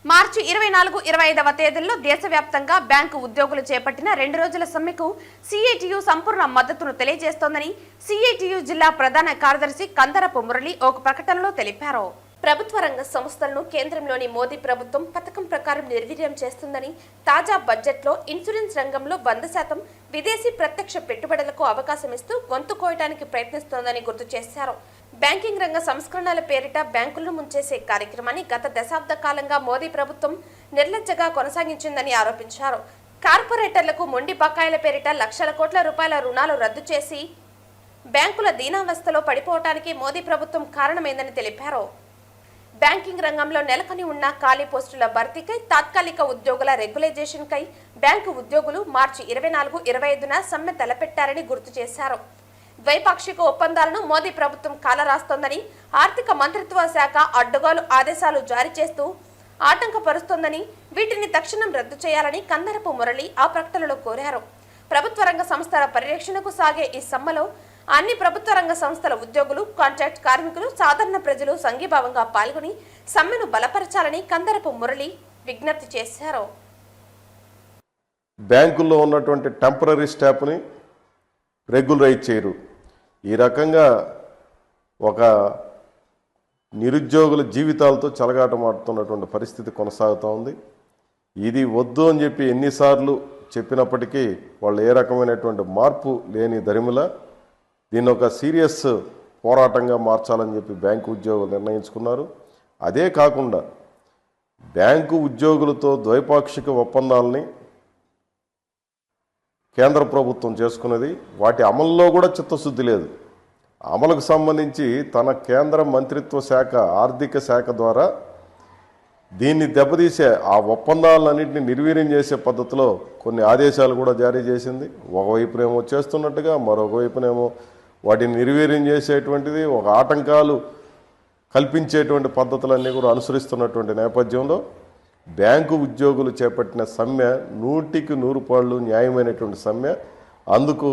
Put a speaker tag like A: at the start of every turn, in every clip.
A: మార్చి 24-25వ తేదీల్లో దేశవ్యాప్తంగా బ్యాంకు ఉద్యోగులు చేపట్టిన 2 రోజుల సమ్మెకు సిఐటియు సంపూర్ణ మద్దతును తెలియజేస్తోందని సిఐటియు జిల్లా ప్రధాన కార్యదర్శి కందరపు మురళి ఒక ప్రకటనలో తెలిపారు. ప్రభుత్వ రంగ సంస్థలను కేంద్రంలోని మోదీ ప్రభుత్వం పథకం ప్రకారం నిర్వీర్యం చేస్తుందని, తాజా బడ్జెట్లో ఇన్సూరెన్స్ రంగంలో 100% విదేశీ ప్రత్యక్ష పెట్టుబడులకు అవకాశం ఇస్తూ గొంతు కోయడానికి ప్రయత్నిస్తోందని గుర్తు చేశారు. బ్యాంకింగ్ రంగ సంస్కరణల పేరిట బ్యాంకులను ముంచేసే కార్యక్రమాన్ని గత దశాబ్ద కాలంగా మోదీ ప్రభుత్వం నిర్లజ్జగా కొనసాగించిందని ఆరోపించారు. కార్పొరేటర్లకు మొండి బకాయిల పేరిట లక్షల కోట్ల రూపాయల రుణాలు రద్దు చేసి బ్యాంకుల దీనావస్థలో పడిపోవటానికి మోదీ ప్రభుత్వం కారణమైందని తెలిపారు. బ్యాంకింగ్ రంగంలో నెలకొని ఉన్న ఖాళీ పోస్టుల భర్తీకై, తాత్కాలిక ఉద్యోగుల రెగ్యులైజేషన్ కై బ్యాంకు ఉద్యోగులు మార్చి 24-25న సమ్మె తలపెట్టారని గుర్తు చేశారు. ద్వైపాక్షిక ఒప్పందాలను మోదీ ప్రభుత్వం కాలరాస్తోందని, ఆర్థిక మంత్రిత్వ శాఖ అడ్డగోలు ఆదేశాలు జారీ చేస్తూ ఆటంకపరుస్తోందని, వీటిని తక్షణం రద్దు చేయాలని కందరపు మురళి ఆ ప్రకటనలో కోరారు. ప్రభుత్వ రంగ సంస్థల పరిరక్షణకు సాగే ఈ సమ్మెలో అన్ని ప్రభుత్వ రంగ సంస్థల ఉద్యోగులు, కాంట్రాక్ట్ కార్మికులు, సాధారణ ప్రజలు సంఘీభావంగా పాల్గొని సమ్మెను బలపరచాలని కందరపు మురళి విజ్ఞప్తి చేశారు.
B: బ్యాంకుల్లో ఉన్నటువంటి టెంపరరీ స్టాఫ్ని రెగ్యులరైజ్ చేయరు. ఈ రకంగా ఒక నిరుద్యోగుల జీవితాలతో చెలగాటమాడుతున్నటువంటి పరిస్థితి కొనసాగుతూ ఉంది. ఇది వద్దు అని చెప్పి ఎన్నిసార్లు చెప్పినప్పటికీ వాళ్ళు ఏ రకమైనటువంటి మార్పు లేని దరిమిల దీన్ని ఒక సీరియస్ పోరాటంగా మార్చాలని చెప్పి బ్యాంకు ఉద్యోగులు నిర్ణయించుకున్నారు. అదే కాకుండా బ్యాంకు ఉద్యోగులతో ద్వైపాక్షిక ఒప్పందాలని కేంద్ర ప్రభుత్వం చేసుకున్నది, వాటి అమల్లో కూడా చిత్తశుద్ధి లేదు. అమలుకు సంబంధించి తన కేంద్ర మంత్రిత్వ శాఖ ఆర్థిక శాఖ ద్వారా దీన్ని దెబ్బతీసే ఆ ఒప్పందాలన్నింటినీ నిర్వీర్యం చేసే పద్ధతిలో కొన్ని ఆదేశాలు కూడా జారీ చేసింది. ఒకవైపునేమో చేస్తున్నట్టుగా, మరొకవైపునేమో వాటిని నిర్వీర్యం చేసేటువంటిది, ఒక ఆటంకాలు కల్పించేటువంటి పద్ధతులన్నీ కూడా అనుసరిస్తున్నటువంటి నేపథ్యంలో బ్యాంకు ఉద్యోగులు చేపట్టిన సమ్మె 100% న్యాయమైనటువంటి సమ్మె. అందుకు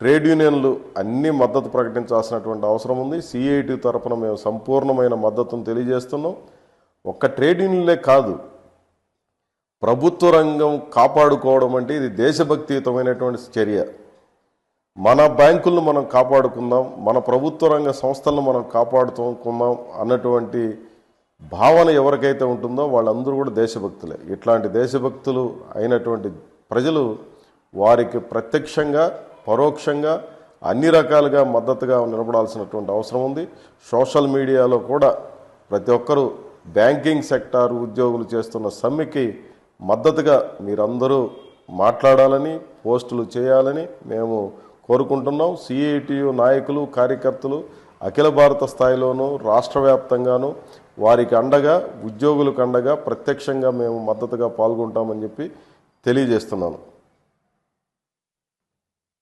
B: ట్రేడ్ యూనియన్లు అన్ని మద్దతు ప్రకటించాల్సినటువంటి అవసరం ఉంది. సిఐటి తరఫున మేము సంపూర్ణమైన మద్దతును తెలియజేస్తున్నాం. ఒక్క ట్రేడ్ యూనియన్లే కాదు, ప్రభుత్వ రంగం కాపాడుకోవడం అంటే ఇది దేశభక్తియుతమైనటువంటి చర్య. మన బ్యాంకులను మనం కాపాడుకుందాం, మన ప్రభుత్వ రంగ సంస్థలను మనం కాపాడుకుందాం అన్నటువంటి భావన ఎవరికైతే ఉంటుందో వాళ్ళందరూ కూడా దేశభక్తులే. ఇట్లాంటి దేశభక్తులు అయినటువంటి ప్రజలు వారికి ప్రత్యక్షంగా పరోక్షంగా అన్ని రకాలుగా మద్దతుగా నిలబడాల్సినటువంటి అవసరం ఉంది. సోషల్ మీడియాలో కూడా ప్రతి ఒక్కరూ బ్యాంకింగ్ సెక్టార్ ఉద్యోగులు చేస్తున్న సమ్మెకి మద్దతుగా మీరందరూ మాట్లాడాలని, పోస్టులు చేయాలని మేము కోరుకుంటున్నాం. సిఐటియు నాయకులు, కార్యకర్తలు అఖిల భారత స్థాయిలోనూ రాష్ట్ర వ్యాప్తంగానూ వారికి అండగా, ఉద్యోగులకు అండగా ప్రత్యక్షంగా మేము మద్దతుగా పాల్గొంటామని చెప్పి తెలియజేస్తున్నాను.